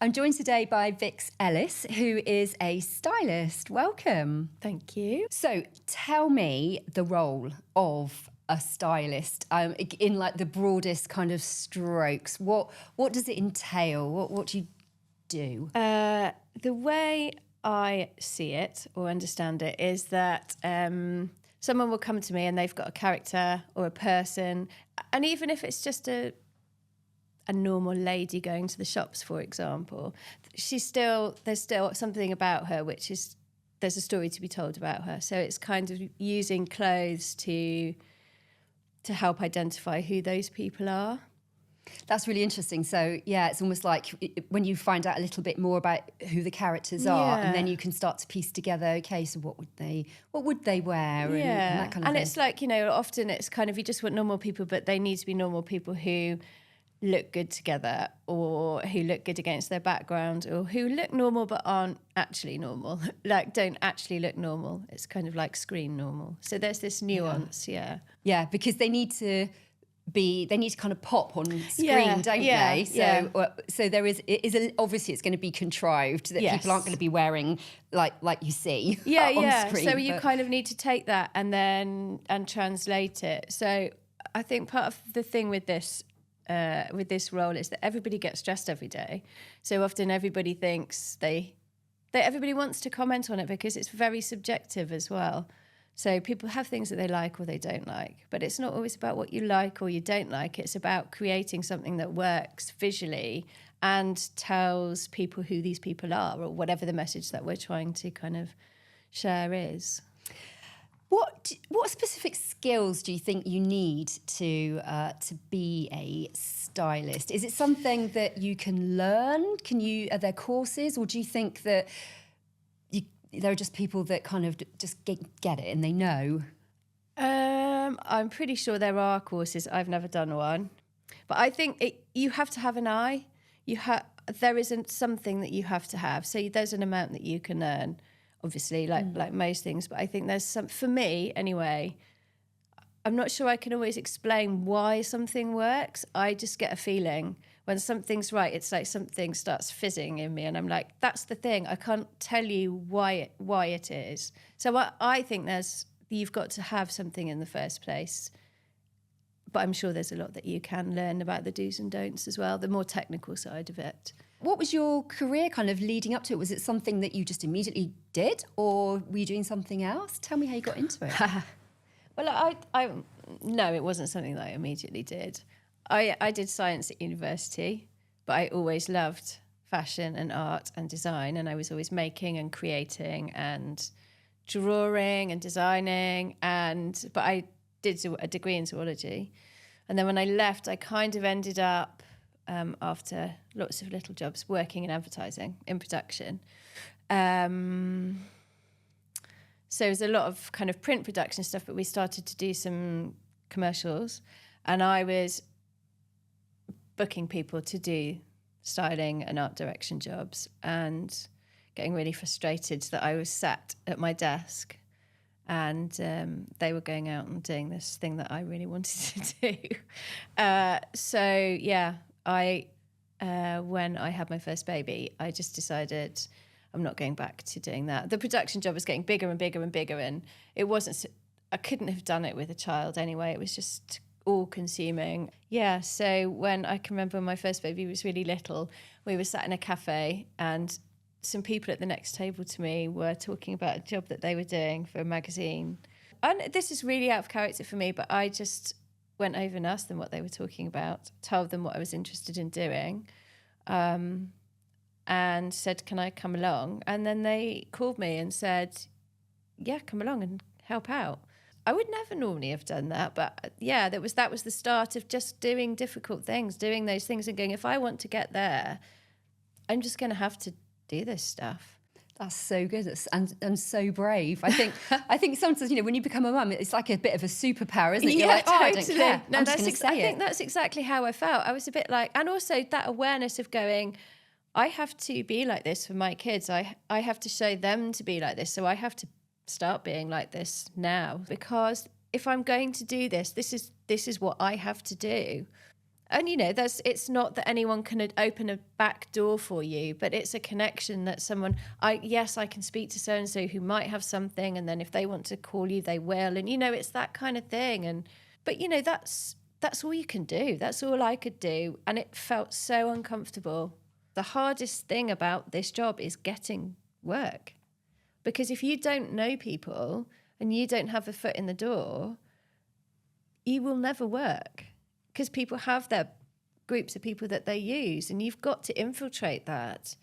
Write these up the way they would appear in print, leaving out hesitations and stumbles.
I'm joined today by Vix Ellis, who is a stylist. Welcome. Thank you. So tell me the role of a stylist in like the broadest kind of strokes. What does it entail? What do you do? The way I see it or understand it is that someone will come to me and they've got a character or a person, and even if it's just a normal lady going to the shops, for example, there's still something about her which is, there's a story to be told about her. So it's kind of using clothes to help identify who those people are. That's really interesting. So, yeah, it's almost like when you find out a little bit more about who the characters are, and then you can start to piece together, okay, so what would they wear, and that kind of thing. It's like, you know, often it's kind of, you just want normal people, but they need to be normal people who look good together, or who look good against their background, or who look normal but aren't actually normal, like don't actually look normal. It's kind of like screen normal. So there's this nuance, Yeah, because they need to kind of pop on screen, don't they? So there is obviously it's going to be contrived that people aren't going to be wearing like you see on screen. So you kind of need to take that and translate it. So I think part of the thing with this role is that everybody gets dressed every day. So often everybody thinks everybody wants to comment on it because it's very subjective as well. So people have things that they like or they don't like, but it's not always about what you like or you don't like. It's about creating something that works visually and tells people who these people are, or whatever the message that we're trying to kind of share is. What specific skills do you think you need to be a stylist? Is it something that you can learn? Are there courses, or do you think that there are just people that kind of just get it and they know? I'm pretty sure there are courses. I've never done one, but I think you have to have an eye. There isn't something that you have to have. So there's an amount that you can earn, obviously, like most things. But I think there's some, for me anyway, I'm not sure I can always explain why something works. I just get a feeling when something's right. It's like something starts fizzing in me and I'm like, that's the thing. I can't tell you why it is. So I think you've got to have something in the first place. But I'm sure there's a lot that you can learn about the do's and don'ts as well, the more technical side of it. What was your career kind of leading up to it? Was it something that you just immediately did, or were you doing something else? Tell me how you got into it. Well, no, it wasn't something that I immediately did. I did science at university, but I always loved fashion and art and design, and I was always making and creating and drawing and designing, but I did a degree in zoology. And then when I left, I kind of ended up, after lots of little jobs, working in advertising, in production. So it was a lot of kind of print production stuff, but we started to do some commercials, and I was booking people to do styling and art direction jobs and getting really frustrated that I was sat at my desk and they were going out and doing this thing that I really wanted to do. When I had my first baby, I just decided I'm not going back to doing that. The production job was getting bigger and bigger and bigger, and I couldn't have done it with a child anyway. It was just all-consuming. Yeah, so when I can remember when my first baby was really little, we were sat in a cafe and some people at the next table to me were talking about a job that they were doing for a magazine. And this is really out of character for me, but I just went over and asked them what they were talking about, told them what I was interested in doing, and said, can I come along? And then they called me and said, yeah, come along and help out. I would never normally have done that, but yeah, that was the start of just doing difficult things, doing those things and going, if I want to get there, I'm just going to have to do this stuff. That's so good and so brave. I think sometimes, when you become a mum, it's like a bit of a superpower, isn't it? You're like, totally. I don't care. No, I'm just going to say it. I think that's exactly how I felt. I was a bit like, and also that awareness of going, I have to be like this for my kids. I have to show them to be like this. So I have to start being like this now, because if I'm going to do this, this is what I have to do. And, you know, it's not that anyone can open a back door for you, but it's a connection that someone, I can speak to so-and-so who might have something, and then if they want to call you, they will. And, you know, it's that kind of thing. But, you know, that's all you can do. That's all I could do. And it felt so uncomfortable. The hardest thing about this job is getting work. Because if you don't know people and you don't have a foot in the door, you will never work. Because people have their groups of people that they use, and you've got to infiltrate that.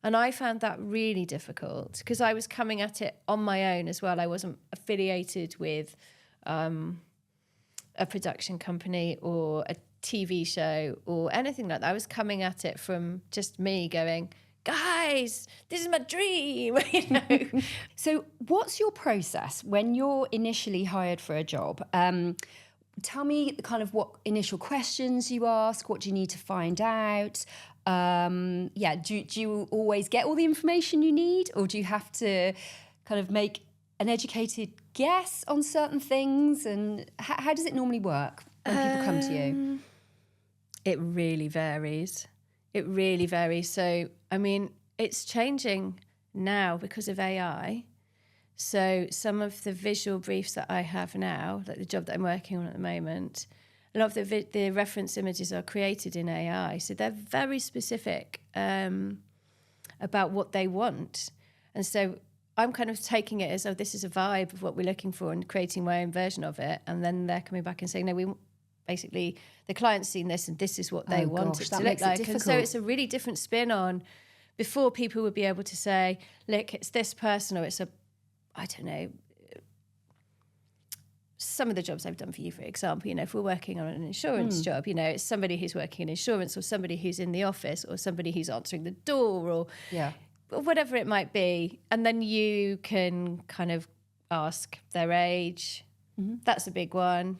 And I found that really difficult because I was coming at it on my own as well. I wasn't affiliated with a production company or a TV show or anything like that. I was coming at it from just me going, guys, this is my dream, you know. So what's your process when you're initially hired for a job? Tell me kind of what initial questions you ask. What do you need to find out? Do you always get all the information you need, or do you have to kind of make an educated guess on certain things? And how does it normally work when people come to you? It really varies. It really varies. So, I mean, it's changing now because of AI. So some of the visual briefs that I have now, like the job that I'm working on at the moment, a lot of the reference images are created in AI. So they're very specific about what they want. And so I'm kind of taking it as, oh, this is a vibe of what we're looking for and creating my own version of it. And then they're coming back and saying, no, basically the client's seen this and this is what they want it to look like. And so it's a really different spin on. Before, people would be able to say, look, it's this person, or it's I don't know, some of the jobs I've done for you, for example, you know, if we're working on an insurance job, you know, it's somebody who's working in insurance, or somebody who's in the office, or somebody who's answering the door, or whatever it might be. And then you can kind of ask their age. That's a big one.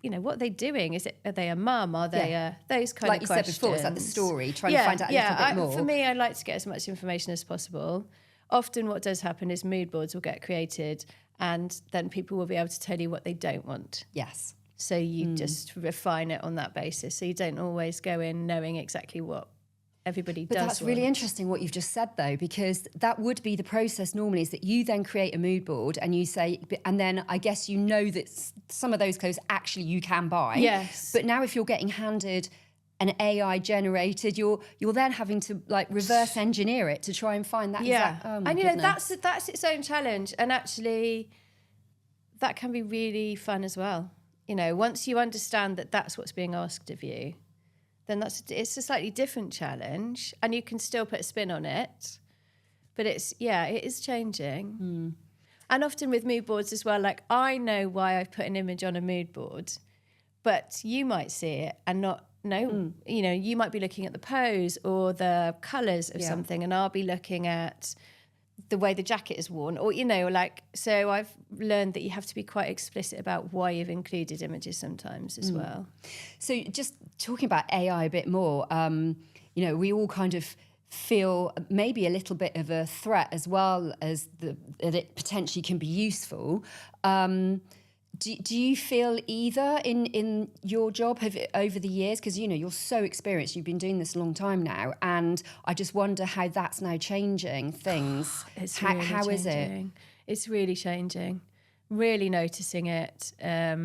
You know, what are they doing? Are they a mum? Are they those kind of questions? Like you said before, it's like the story, trying to find out a little bit more. For me, I like to get as much information as possible. Often what does happen is mood boards will get created, and then people will be able to tell you what they don't want. Yes. So you just refine it on that basis. So you don't always go in knowing exactly what everybody does. But that's really interesting what you've just said, though, because that would be the process normally, is that you then create a mood board and you say, and then I guess you know that some of those clothes actually you can buy. Yes. But now if you're getting handed an AI generated, you're then having to like reverse engineer it to try and find that exact. Oh my and you goodness. know that's its own challenge, and actually that can be really fun as well. You know, once you understand that that's what's being asked of you, then it's a slightly different challenge, and you can still put a spin on it. But it is changing. And often with mood boards as well, like I know why I've put an image on a mood board, but you might see it and not know. You know, you might be looking at the pose or the colours of something, and I'll be looking at the way the jacket is worn, or, you know, like, so I've learned that you have to be quite explicit about why you've included images sometimes as well. So just talking about AI a bit more, you know, we all kind of feel maybe a little bit of a threat as well as that it potentially can be useful. Do you feel either in your job over the years, because, you know, you're so experienced, you've been doing this a long time now, and I just wonder how that's now changing things. How is it? It's really changing, really noticing it. I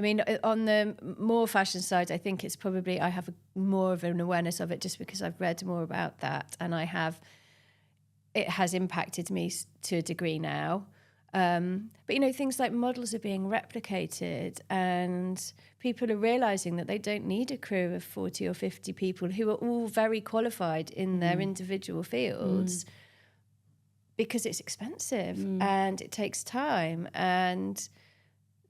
mean, on the more fashion side, I think it's probably, I have more of an awareness of it just because I've read more about that, and it has impacted me to a degree now. But, you know, things like models are being replicated, and people are realising that they don't need a crew of 40 or 50 people who are all very qualified in their individual fields, because it's expensive and it takes time, and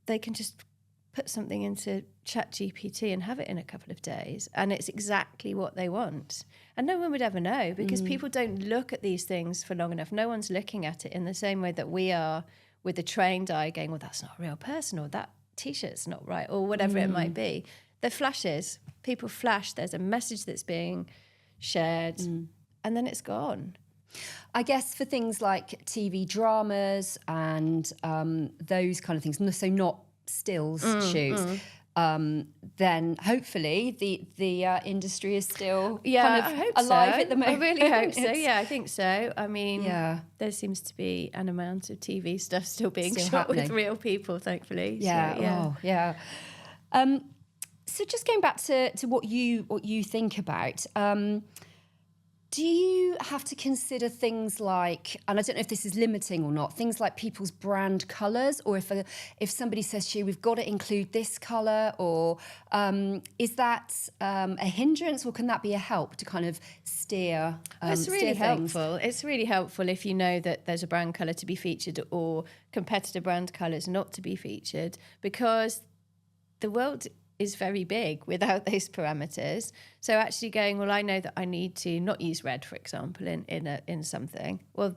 they can just put something into ChatGPT and have it in a couple of days, and it's exactly what they want. And no one would ever know, because people don't look at these things for long enough. No one's looking at it in the same way that we are, with the trained eye going, well, that's not a real person, or that T-shirt's not right, or whatever it might be. They're flashes. People flash. There's a message that's being shared, and then it's gone. I guess for things like TV dramas and those kind of things, so not stills shoots, then hopefully the industry is still Yeah, kind of I hope alive so. at the moment. I really hope so. Yeah, I think so. I mean, Yeah. there seems to be an amount of TV stuff still being Still shot with happening. real people, thankfully. Yeah. So, yeah. Oh, yeah. So just going back to what you think about, do you have to consider things like, and I don't know if this is limiting or not, things like people's brand colours, or if somebody says to you, we've got to include this colour, or is that a hindrance, or can that be a help to kind of steer? It's really steer things? helpful. It's really helpful if you know that there's a brand colour to be featured or competitor brand colours not to be featured, because the world is very big without those parameters. So actually going, well, I know that I need to not use red, for example, in something. Well,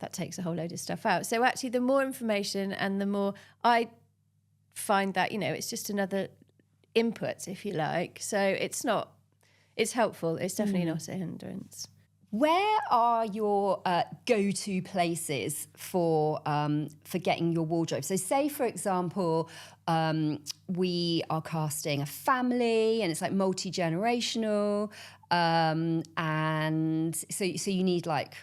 that takes a whole load of stuff out. So actually, the more information and the more I find that, it's just another input, if you like. So it's helpful. It's definitely not a hindrance. Where are your go-to places for getting your wardrobe? So say, for example, we are casting a family and it's like multi-generational, and so you need like,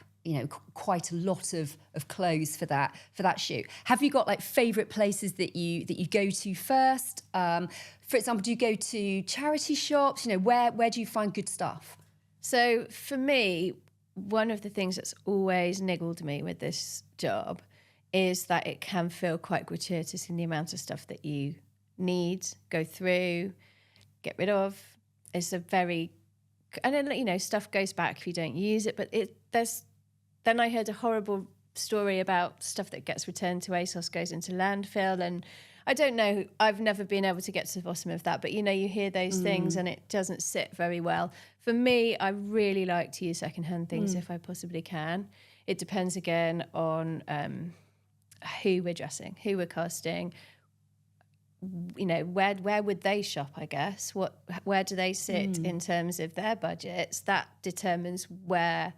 quite a lot of clothes for that shoot. Have you got like favourite places that you go to first? For example, do you go to charity shops? Where do you find good stuff? So for me, one of the things that's always niggled me with this job is that it can feel quite gratuitous in the amount of stuff that you need, go through, get rid of. It's a very, and then, stuff goes back if you don't use it, but then I heard a horrible story about stuff that gets returned to ASOS goes into landfill, and I don't know, I've never been able to get to the bottom of that, but you hear those things and it doesn't sit very well. For me, I really like to use secondhand things if I possibly can. It depends again on who we're dressing, who we're casting, where would they shop, I guess? Where do they sit in terms of their budgets? That determines where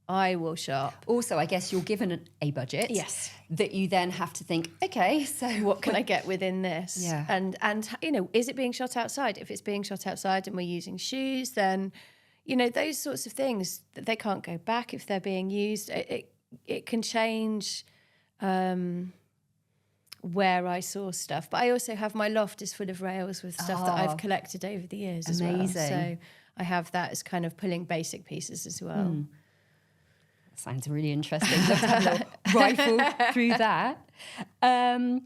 I will shop. Also, I guess you're given a budget. Yes. That you then have to think, okay, so what can I get within this? Yeah. And is it being shot outside? If it's being shot outside and we're using shoes, then, those sorts of things, they can't go back if they're being used. It can change where I source stuff. But I also have my loft is full of rails with stuff that I've collected over the years as well. Amazing. So I have that as kind of pulling basic pieces as well. Sounds really interesting. Love to have a little rifle through that. So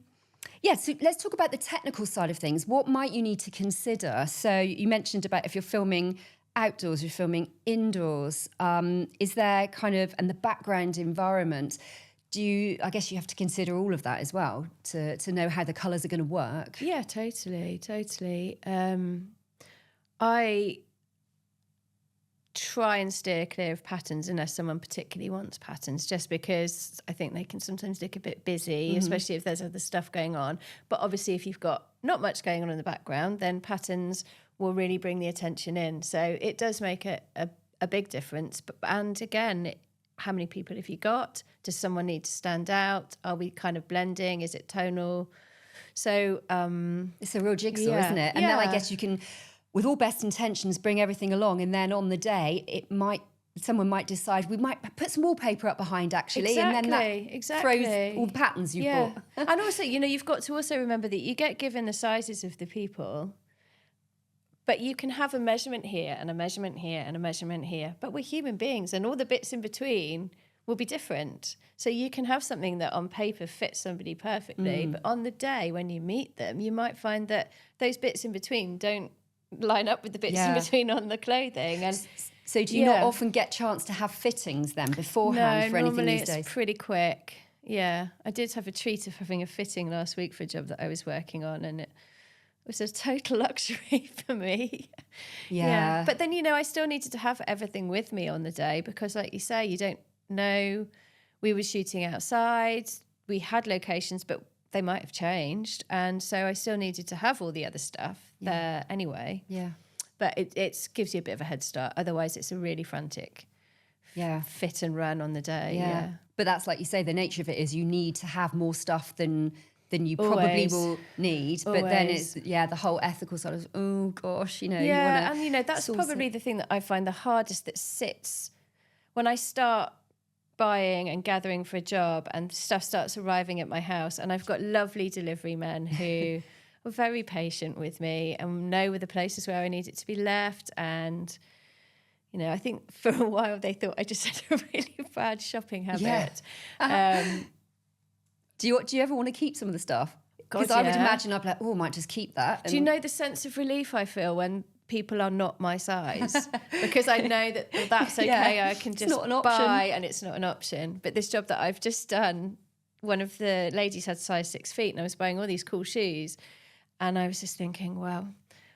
let's talk about the technical side of things. What might you need to consider? So you mentioned about if you're filming outdoors, you're filming indoors. Is there and the background environment, I guess you have to consider all of that as well to know how the colours are going to work? Yeah, totally. I try and steer clear of patterns unless someone particularly wants patterns, just because I think they can sometimes look a bit busy, especially if there's other stuff going on. But obviously, if you've got not much going on in the background, then patterns will really bring the attention in. So it does make a big difference. And again, how many people have you got? Does someone need to stand out? Are we kind of blending? Is it tonal? So it's a real jigsaw, isn't it? And then I guess you can, with all best intentions, bring everything along, and then on the day, someone might decide we might put some wallpaper up behind actually, and then that throws all the patterns you've bought. And also, you've got to also remember that you get given the sizes of the people, but you can have a measurement here and a measurement here and a measurement here. But we're human beings, and all the bits in between will be different. So you can have something that on paper fits somebody perfectly, but on the day when you meet them, you might find that those bits in between don't line up with the bits in between on the clothing. And so do you not often get chance to have fittings then beforehand for anything these days? No, normally it's pretty quick. Yeah, I did have a treat of having a fitting last week for a job that I was working on, and it was a total luxury for me. Yeah. But then, I still needed to have everything with me on the day because, like you say, you don't know. We were shooting outside. We had locations, but they might have changed. And so I still needed to have all the other stuff there anyway. Yeah. But it gives you a bit of a head start. Otherwise, it's a really frantic fit and run on the day. Yeah. But that's, like you say, the nature of it is you need to have more stuff than than you probably Always. will need. But then Always. it's, the whole ethical side of, oh gosh, you know. Yeah, you wanna and, you know, that's source probably it. the thing that I find the hardest, that sits when I start buying and gathering for a job and stuff starts arriving at my house, and I've got lovely delivery men who are very patient with me and know the places where I need it to be left. And, you know, I think for a while they thought I just had a really bad shopping habit. Do you ever want to keep some of the stuff? Because God, I would yeah. imagine I'd be like, oh, I might just keep that. Do you know the sense of relief I feel when people are not my size? Because I know that that's okay. Yeah. I can It's just not an option. buy, and it's not an option. But this job that I've just done, one of the ladies had size 6 feet, and I was buying all these cool shoes, and I was just thinking, well,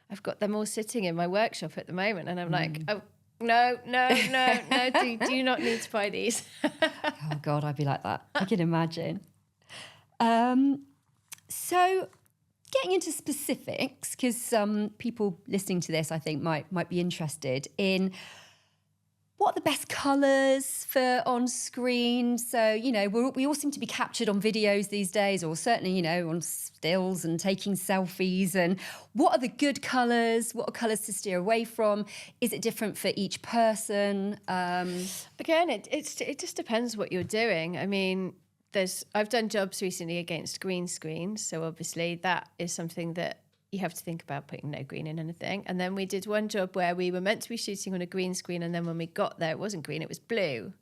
I've got them all sitting in my workshop at the moment, and I'm like, oh, no, do you not need to buy these? Oh God, I'd be like that. I can imagine. So getting into specifics, because people listening to this, I think, might be interested in what are the best colours for on screen. So, you know, we all seem to be captured on videos these days, or certainly, you know, on stills and taking selfies. And what are the good colours? What are colours to steer away from? Is it different for each person? Again, it just depends what you're doing. I mean, I've done jobs recently against green screens, so obviously that is something that you have to think about, putting no green in anything. And then we did one job where we were meant to be shooting on a green screen, and then when we got there, it wasn't green, it was blue.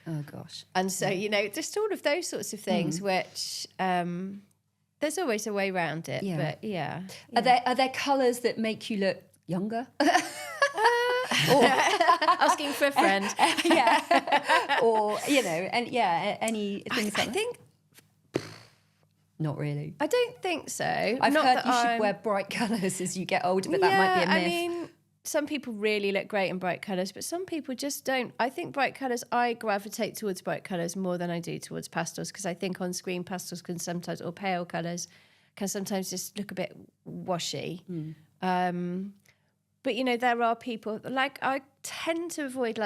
Oh gosh. And so, you know, just all of those sorts of things, which there's always a way around it. Yeah. But yeah. Are there colours that make you look younger? Asking for a friend. Yeah. Or, you know, and any things I like think not really. I don't think so. I've Not heard that you should I'm- wear bright colours as you get older, but that might be a myth. I mean, some people really look great in bright colours, but some people just don't. I think bright colours, I gravitate towards bright colours more than I do towards pastels, because I think on screen pastels can sometimes, or pale colours, can sometimes just look a bit washy. But, you know, there are people, like, I tend to avoid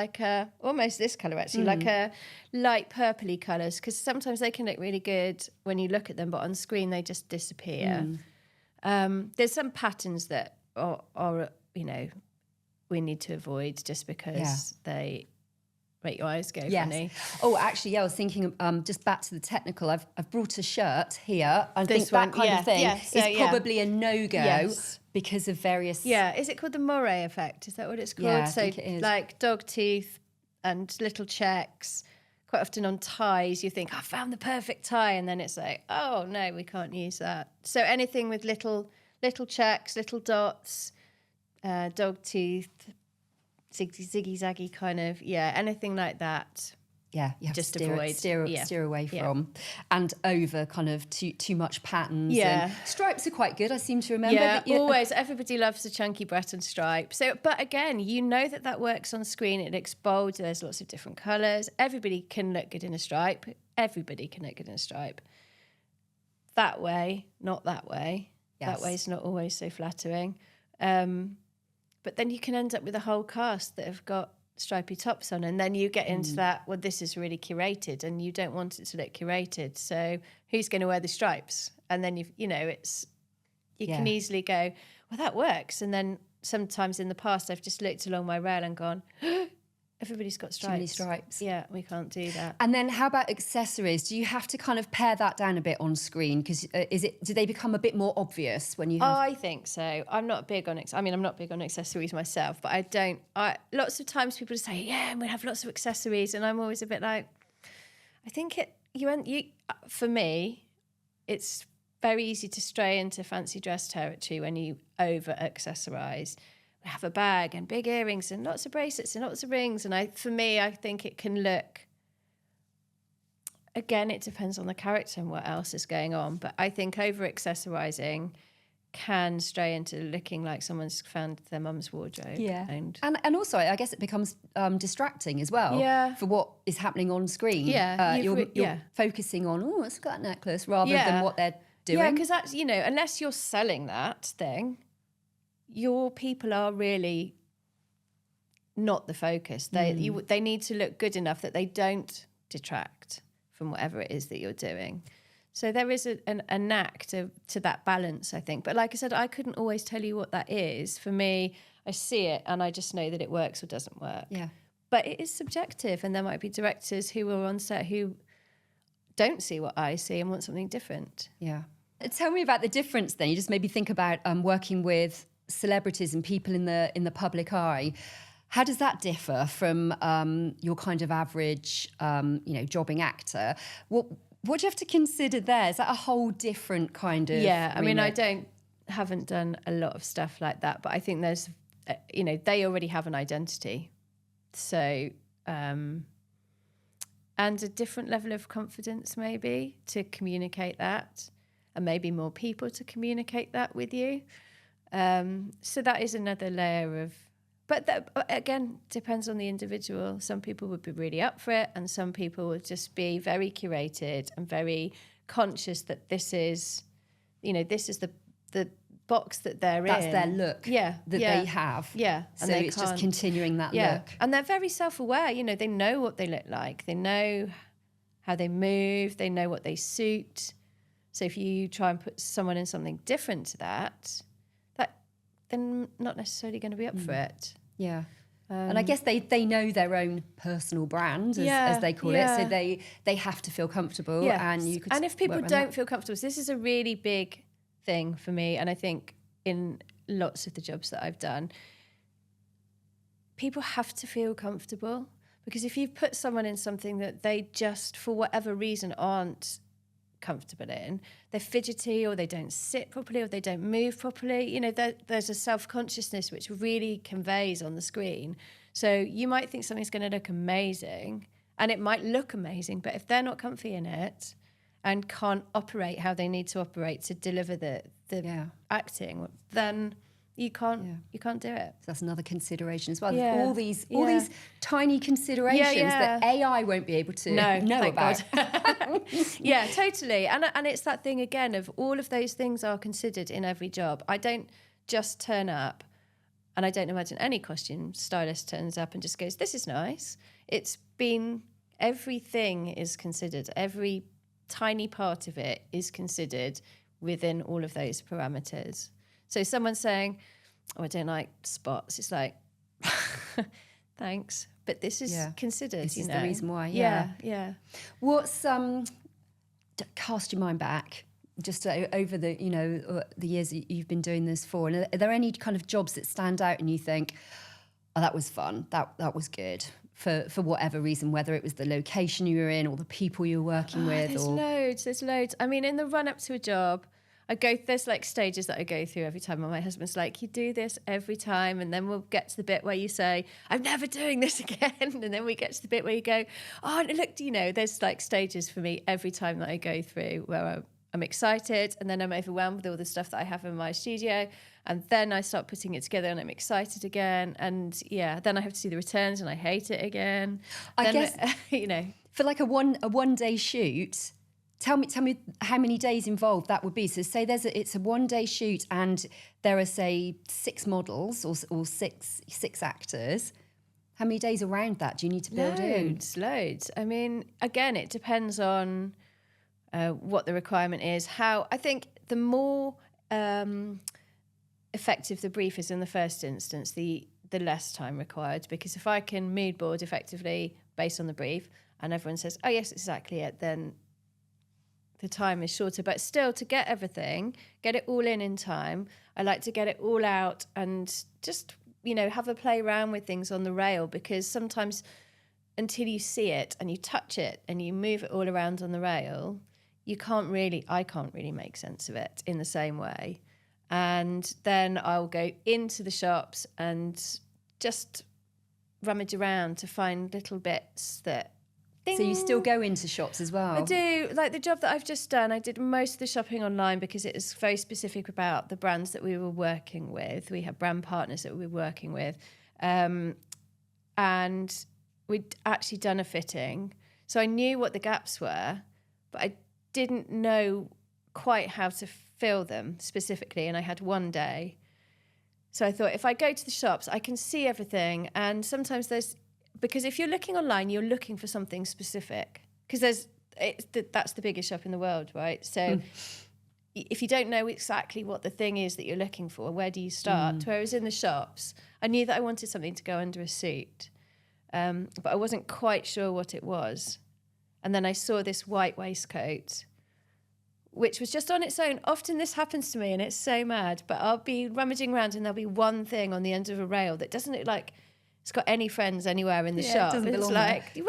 almost this colour actually, like a light purpley colours, because sometimes they can look really good when you look at them, but on screen they just disappear. There's some patterns that are, you know, we need to avoid just because they make your eyes go funny. Oh, actually, I was thinking, just back to the technical, I've brought a shirt here. I This think that one, kind of thing yeah, so, is probably a no-go Yes. because of various... Yeah, is it called the Moray effect? Is that what it's called? Yeah, I so think it is. like dog teeth and little checks. Quite often on ties, you think, I found the perfect tie, and then it's like, oh no, we can't use that. So anything with little checks, little dots, dog teeth, ziggy zaggy kind of, anything like that. Yeah, you have Just to steer away from, and over kind of too much patterns. Yeah. And stripes are quite good. I seem to remember. Yeah, that you, always. Everybody loves a chunky Breton stripe. So, but again, you know that works on screen. It looks bold. There's lots of different colours. Everybody can look good in a stripe. Everybody can look good in a stripe. That way, not that way. Yes. That way's not always so flattering. But then you can end up with a whole cast that have got stripy tops on, and then you get into that, well, this is really curated, and you don't want it to look curated, so who's going to wear the stripes? And then you can easily go, well, that works. And then sometimes in the past I've just looked along my rail and gone, everybody's got stripes. Too many stripes. Yeah, we can't do that. And then how about accessories? Do you have to kind of pare that down a bit on screen? Because do they become a bit more obvious when you have... I think so. I'm not big on I'm not big on accessories myself, but lots of times people say, yeah, we have lots of accessories, and I'm always a bit like, I think for me, it's very easy to stray into fancy dress territory when you over accessorize. We have a bag and big earrings and lots of bracelets and lots of rings, and I think it can look, again, it depends on the character and what else is going on, but I think over accessorizing can stray into looking like someone's found their mum's wardrobe. Yeah, and also I guess it becomes distracting as well for what is happening on screen. Yeah, you're focusing on, oh, it's got a necklace, rather than what they're doing. Yeah, because that's, unless you're selling that thing, your people are really not the focus. They need to look good enough that they don't detract from whatever it is that you're doing. So there is a knack to that balance, I think. But like I said, I couldn't always tell you what that is. For me, I see it and I just know that it works or doesn't work. Yeah. But it is subjective, and there might be directors who are on set who don't see what I see and want something different. Yeah. Tell me about the difference then. You just made me think about working with celebrities and people in the public eye. How does that differ from your kind of average, jobbing actor? What do you have to consider there? Is that a whole different kind of Yeah, I mean, remit? I haven't done a lot of stuff like that, but I think there's, they already have an identity. So, and a different level of confidence maybe to communicate that, and maybe more people to communicate that with you. So that is another layer of, but that, again, depends on the individual. Some people would be really up for it, and some people would just be very curated and very conscious that this is the box that they're That's in. their look that they have. Yeah. So it's just continuing that look. And they're very self-aware. They know what they look like. They know how they move. They know what they suit. So if you try and put someone in something different to that, they're not necessarily going to be up for it. Yeah. And I guess they know their own personal brand, as they call it. So they have to feel comfortable. Yeah. And you could and if people work around don't that. feel comfortable, so this is a really big thing for me. And I think in lots of the jobs that I've done, people have to feel comfortable, because if you put someone in something that they just, for whatever reason, aren't comfortable in, they're fidgety, or they don't sit properly, or they don't move properly, there's a self-consciousness which really conveys on the screen. So you might think something's going to look amazing, and it might look amazing, but if they're not comfy in it and can't operate how they need to operate to deliver the acting, then you can't do it. So that's another consideration as well. Yeah. All these tiny considerations that AI won't be able to know about. Yeah, totally. And it's that thing again of all of those things are considered in every job. I don't just turn up, and I don't imagine any costume stylist turns up and just goes, "This is nice." It's been, everything is considered. Every tiny part of it is considered within all of those parameters. So someone saying, "Oh, I don't like spots," it's like, thanks, but this is considered. This is the reason why. Yeah. What's cast your mind back just over the the years that you've been doing this for, and are there any kind of jobs that stand out and you think, "Oh, that was fun. That was good." For whatever reason, whether it was the location you were in or the people you were working with. There's loads. I mean, in the run up to a job, there's like stages that I go through every time, and my husband's like, "You do this every time," and then we'll get to the bit where you say, "I'm never doing this again," and then we get to the bit where you go, "Oh, look, there's like stages for me every time that I go through where I'm excited, and then I'm overwhelmed with all the stuff that I have in my studio, and then I start putting it together and I'm excited again, and then I have to do the returns and I hate it again." I guess for like a one day shoot. Tell me how many days involved that would be. So say it's a 1 day shoot and there are, say, 6 models or six actors. How many days around that do you need to build in? Loads. I mean, again, it depends on what the requirement is. I think the more effective the brief is in the first instance, the less time required. Because if I can mood board effectively based on the brief and everyone says, "Oh, yes, exactly it," then the time is shorter. But still, to get everything, get it all in time, I like to get it all out and just, have a play around with things on the rail, because sometimes until you see it and you touch it and you move it all around on the rail, I can't really make sense of it in the same way. And then I'll go into the shops and just rummage around to find little bits that... Ding. So you still go into shops as well? I do. Like the job that I've just done, I did most of the shopping online because it is very specific about the brands that we were working with. We have brand partners that we were working with. And we'd actually done a fitting. So I knew what the gaps were, but I didn't know quite how to fill them specifically. And I had 1 day. So I thought, if I go to the shops, I can see everything. And sometimes because if you're looking online, you're looking for something specific, because that's the biggest shop in the world, right? So if you don't know exactly what the thing is that you're looking for, where do you start? Whereas in the shops, I knew that I wanted something to go under a suit, but I wasn't quite sure what it was. And then I saw this white waistcoat, which was just on its own. Often this happens to me and it's so mad, but I'll be rummaging around and there'll be one thing on the end of a rail that doesn't look like it's got any friends anywhere in the shop. It's like,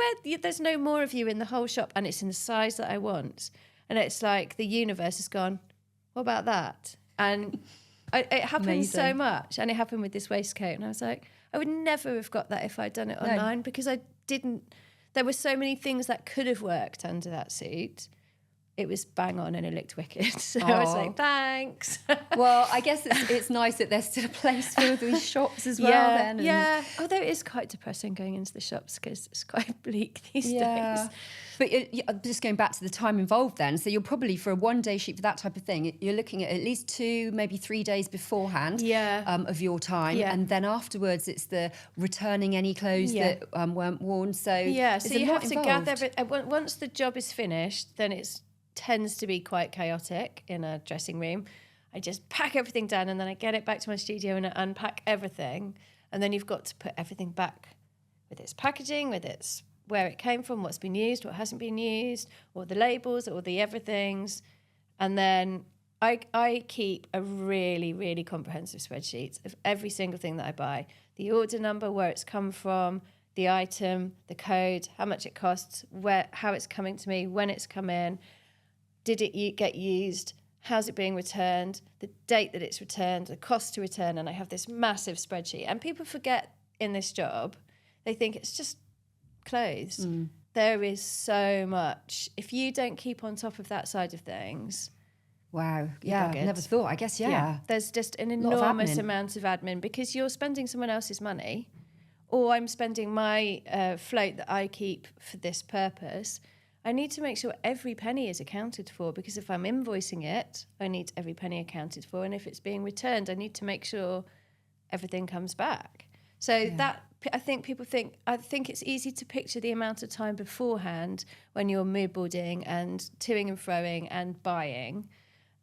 there's no more of you in the whole shop, and it's in the size that I want. And it's like the universe has gone, what about that? And it happens so much. And it happened with this waistcoat. And I was like, I would never have got that if I'd done it online, because I didn't. There were so many things that could have worked under that suit. It was bang on and it looked wicked. So I was like, thanks. Well, I guess it's nice that there's still a place for these shops as well then. Yeah, although it is quite depressing going into the shops because it's quite bleak these days. But just going back to the time involved then, so you're probably, for a one-day shoot for that type of thing, you're looking at least 2, maybe 3 days beforehand of your time. Yeah. And then afterwards it's the returning any clothes that weren't worn. So so you have to gather, but once the job is finished, then it tends to be quite chaotic in a dressing room. I just pack everything down and then I get it back to my studio and I unpack everything. And then you've got to put everything back with its packaging, with its where it came from, what's been used, what hasn't been used, or the labels, or the everythings. And then I keep a really, really comprehensive spreadsheet of every single thing that I buy. The order number, where it's come from, the item, the code, how much it costs, how it's coming to me, when it's come in, did it get used, how's it being returned, the date that it's returned, the cost to return. And I have this massive spreadsheet. And people forget in this job, they think it's just clothes. There is so much. If you don't keep on top of that side of things, wow, never thought. I guess there's just an enormous amount of admin because you're spending someone else's money, or I'm spending my float that I keep for this purpose. I need to make sure every penny is accounted for, because if I'm invoicing it, I need every penny accounted for, and if it's being returned, I need to make sure everything comes back. So that, I think it's easy to picture the amount of time beforehand when you're mood boarding and toing and froing and buying,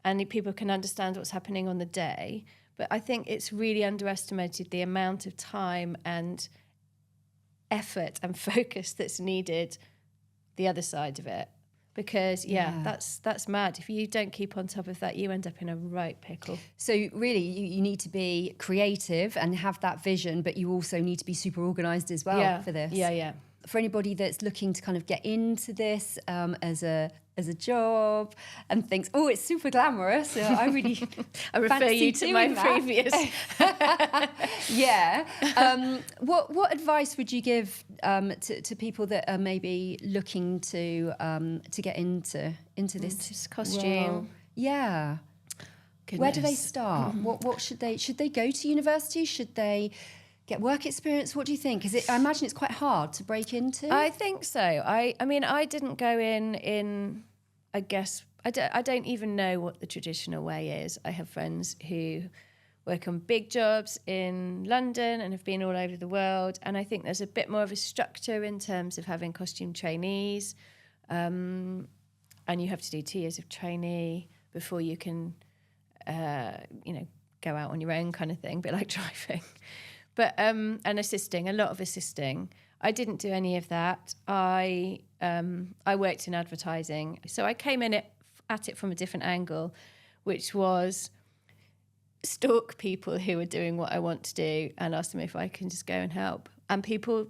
and people can understand what's happening on the day. But I think it's really underestimated the amount of time and effort and focus that's needed the other side of it. Because that's mad. If you don't keep on top of that, you end up in a right pickle. So really, you need to be creative and have that vision, but you also need to be super organised as well for this. Yeah. For anybody that's looking to kind of get into this as a job and thinks, oh, it's super glamorous. I really I refer you to my previous. What advice would you give to people that are maybe looking to get into this costume role? Yeah. Goodness. Where do they start? What should they go to university? Should they get work experience? What do you think? I imagine it's quite hard to break into. I think so. I mean, I didn't go in. I guess I don't even know what the traditional way is. I have friends who work on big jobs in London and have been all over the world, and I think there's a bit more of a structure in terms of having costume trainees, and you have to do 2 years of trainee before you can, go out on your own, kind of thing, a bit like driving. But and assisting, a lot of assisting. I didn't do any of that. I worked in advertising, so I came in at it from a different angle, which was stalk people who are doing what I want to do and ask them if I can just go and help. And people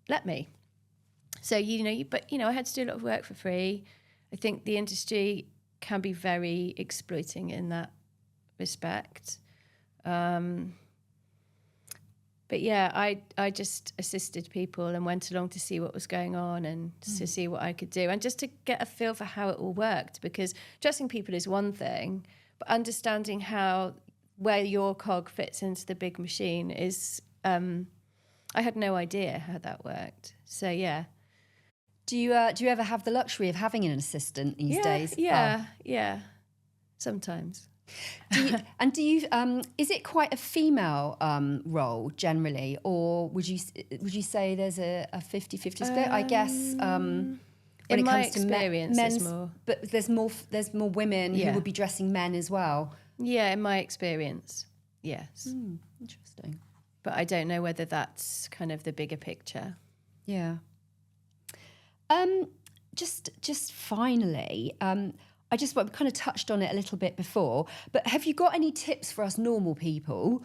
let me. So I had to do a lot of work for free. I think the industry can be very exploiting in that respect. But I just assisted people and went along to see what was going on and to see what I could do and just to get a feel for how it all worked, because dressing people is one thing, but understanding where your cog fits into the big machine is, I had no idea how that worked. So, yeah. Do you ever have the luxury of having an assistant these days? Yeah, sometimes. Do you is it quite a female role generally, or would you say there's a 50-50 split? I guess when In it my comes to experience, there's men's, more. but there's more women who would be dressing men as well. Yeah, in my experience, yes. Interesting. But I don't know whether that's kind of the bigger picture. Yeah. Just finally, we kind of touched on it a little bit before, but have you got any tips for us normal people,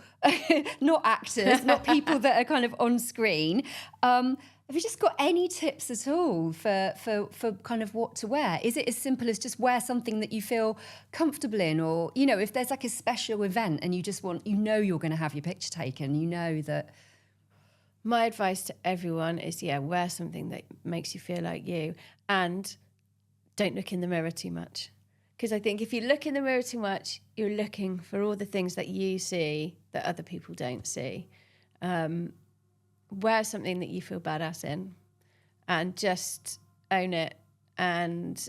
not actors, not people that are kind of on screen? Have you just got any tips at all for kind of what to wear? Is it as simple as just wear something that you feel comfortable in, or if there's like a special event and you just want, you're going to have your picture taken, that. My advice to everyone is, wear something that makes you feel like you, and don't look in the mirror too much. Because I think if you look in the mirror too much, you're looking for all the things that you see that other people don't see. Wear something that you feel badass in and just own it. And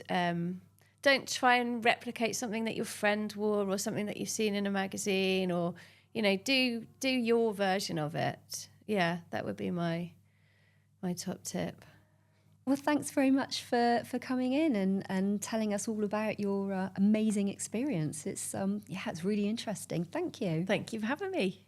don't try and replicate something that your friend wore or something that you've seen in a magazine, or, do your version of it. Yeah, that would be my top tip. Well, thanks very much for coming in and telling us all about your amazing experience. It's it's really interesting. Thank you. Thank you for having me.